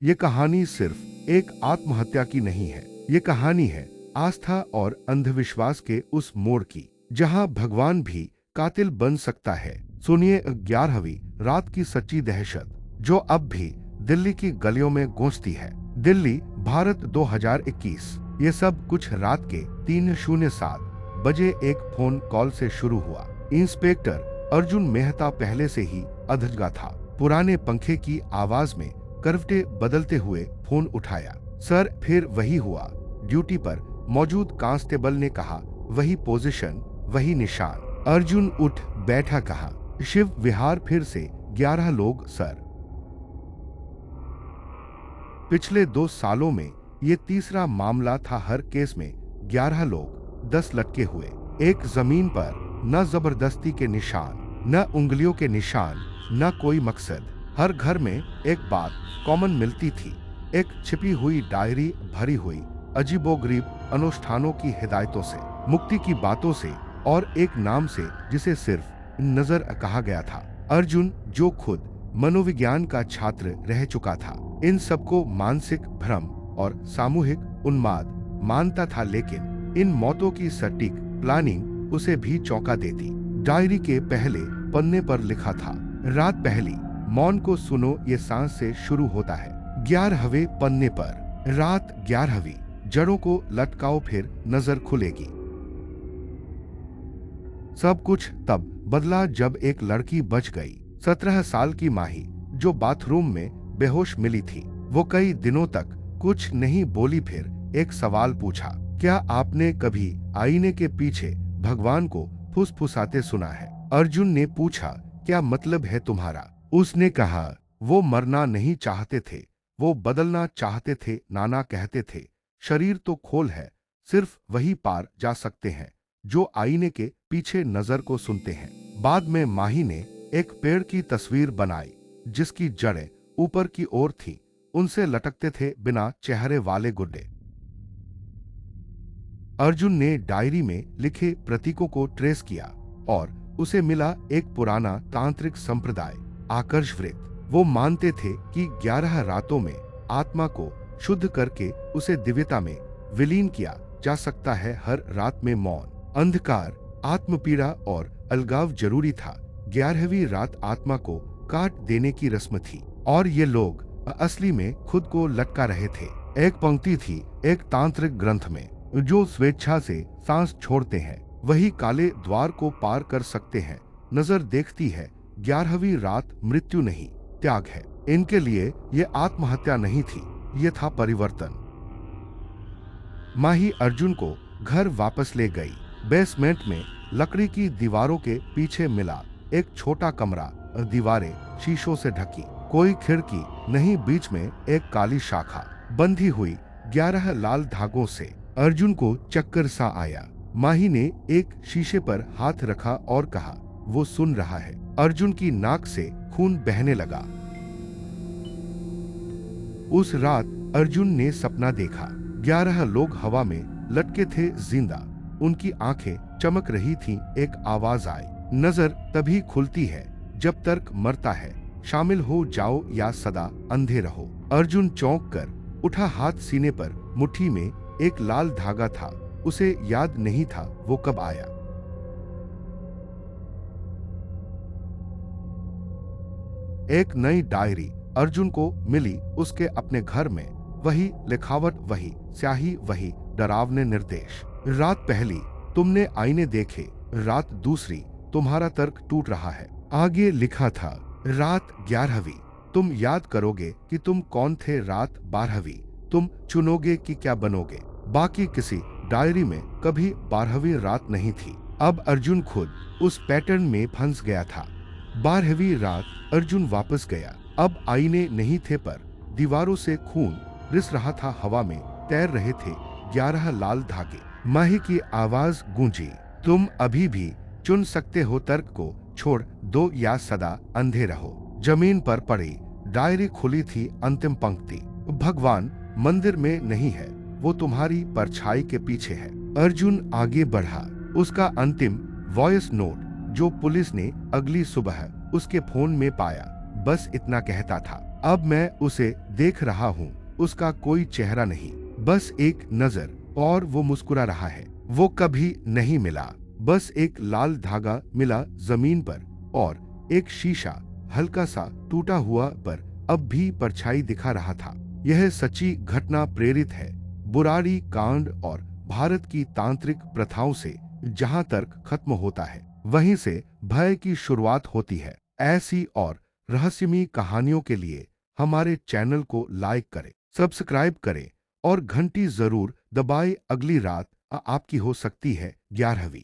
ये कहानी सिर्फ एक आत्महत्या की नहीं है, ये कहानी है आस्था और अंधविश्वास के उस मोड़ की जहां भगवान भी कातिल बन सकता है। सुनिए 11वीं रात की सच्ची दहशत जो अब भी दिल्ली की गलियों में गूंजती है। दिल्ली, भारत 2021। ये सब कुछ रात के 3:07 बजे एक फोन कॉल से शुरू हुआ। इंस्पेक्टर अर्जुन मेहता पहले से ही अधजगा था। पुराने पंखे की आवाज में करवटें बदलते हुए फोन उठाया। सर, फिर वही हुआ। ड्यूटी पर मौजूद कांस्टेबल ने कहा, वही पोजीशन, वही निशान। अर्जुन उठ बैठा, कहा, शिव विहार फिर से 11 लोग सर। पिछले 2 सालों में ये तीसरा मामला था। हर केस में 11 लोग, 10 लटके हुए। एक जमीन पर न जबरदस्ती के निशान, न उंगलियों के निशान, न कोई मकसद। हर घर में एक बात कॉमन मिलती थी, एक छिपी हुई डायरी भरी हुई अजीबोगरीब अनुष्ठानों की हिदायतों से, मुक्ति की बातों से और एक नाम से जिसे सिर्फ नजर कहा गया था। अर्जुन, जो खुद मनोविज्ञान का छात्र रह चुका था, इन सबको मानसिक भ्रम और सामूहिक उन्माद मानता था, लेकिन इन मौतों की सटीक प्लानिंग उसे भी चौंका देती। डायरी के पहले पन्ने पर लिखा था, रात पहली, मौन को सुनो, ये सांस से शुरू होता है। 11वें पन्ने पर, रात 11वीं, जड़ों को लटकाओ फिर नजर खुलेगी। सब कुछ तब बदला जब एक लड़की बच गई। 17 साल की माही, जो बाथरूम में बेहोश मिली थी। वो कई दिनों तक कुछ नहीं बोली, फिर एक सवाल पूछा, क्या आपने कभी आईने के पीछे भगवान को फुसफुसाते सुना है? अर्जुन ने पूछा, क्या मतलब है तुम्हारा? उसने कहा, वो मरना नहीं चाहते थे, वो बदलना चाहते थे। नाना कहते थे, शरीर तो खोल है, सिर्फ वही पार जा सकते हैं जो आईने के पीछे नजर को सुनते हैं। बाद में माही ने एक पेड़ की तस्वीर बनाई जिसकी जड़ें ऊपर की ओर थी, उनसे लटकते थे बिना चेहरे वाले गुड्डे। अर्जुन ने डायरी में लिखे प्रतीकों को ट्रेस किया और उसे मिला एक पुराना तांत्रिक संप्रदाय, आकर्ष वृत्त। वो मानते थे कि 11 रातों में आत्मा को शुद्ध करके उसे दिव्यता में विलीन किया जा सकता है। हर रात में मौन, अंधकार, आत्मपीड़ा और अलगाव जरूरी था। 11वीं रात आत्मा को काट देने की रस्म थी और ये लोग असली में खुद को लटका रहे थे। एक पंक्ति थी एक तांत्रिक ग्रंथ में, जो स्वेच्छा से सांस छोड़ते हैं वही काले द्वार को पार कर सकते हैं। नजर देखती है, 11वीं रात मृत्यु नहीं, त्याग है। इनके लिए ये आत्महत्या नहीं थी, ये था परिवर्तन। माही अर्जुन को घर वापस ले गई। बेसमेंट में लकड़ी की दीवारों के पीछे मिला एक छोटा कमरा, दीवारें शीशों से ढकी, कोई खिड़की नहीं, बीच में एक काली शाखा बंधी हुई 11 लाल धागों से। अर्जुन को चक्कर सा आया। माही ने एक शीशे पर हाथ रखा और कहा, वो सुन रहा है। अर्जुन की नाक से खून बहने लगा। उस रात अर्जुन ने सपना देखा। 11 लोग हवा में लटके थे जिंदा, उनकी आंखें चमक रही थीं। एक आवाज आई, नजर तभी खुलती है जब तर्क मरता है, शामिल हो जाओ या सदा अंधे रहो। अर्जुन चौंक कर उठा, हाथ सीने पर, मुट्ठी में एक लाल धागा था। उसे याद नहीं था वो कब आया। एक नई डायरी अर्जुन को मिली उसके अपने घर में, वही लिखावट, वही स्याही, वही डरावने निर्देश। रात पहली, तुमने आईने देखे। रात दूसरी, तुम्हारा तर्क टूट रहा है। आगे लिखा था, रात 11वीं, तुम याद करोगे कि तुम कौन थे। रात 12वीं, तुम चुनोगे कि क्या बनोगे। बाकी किसी डायरी में कभी 12वीं रात नहीं थी। अब अर्जुन खुद उस पैटर्न में फंस गया था। 12वीं रात अर्जुन वापस गया। अब आईने नहीं थे, पर दीवारों से खून रिस रहा था, हवा में तैर रहे थे 11 लाल धागे। माही की आवाज गूंजी, तुम अभी भी चुन सकते हो, तर्क को छोड़ दो या सदा अंधे रहो। जमीन पर पड़ी डायरी खुली थी। अंतिम पंक्ति, भगवान मंदिर में नहीं है, वो तुम्हारी परछाई के पीछे है। अर्जुन आगे बढ़ा। उसका अंतिम वॉइस नोट, जो पुलिस ने अगली सुबह उसके फोन में पाया, बस इतना कहता था, अब मैं उसे देख रहा हूँ, उसका कोई चेहरा नहीं, बस एक नजर, और वो मुस्कुरा रहा है। वो कभी नहीं मिला, बस एक लाल धागा मिला जमीन पर, और एक शीशा हल्का सा टूटा हुआ पर अब भी परछाई दिखा रहा था। यह सच्ची घटना प्रेरित है, बुराड़ी कांड और भारत की तांत्रिक प्रथाओं से। जहां तर्क खत्म होता है, वहीं से भय की शुरुआत होती है। ऐसी और रहस्यमयी कहानियों के लिए हमारे चैनल को लाइक करें, सब्सक्राइब करें और घंटी जरूर दबाएं। अगली रात आपकी हो सकती है 11वीं।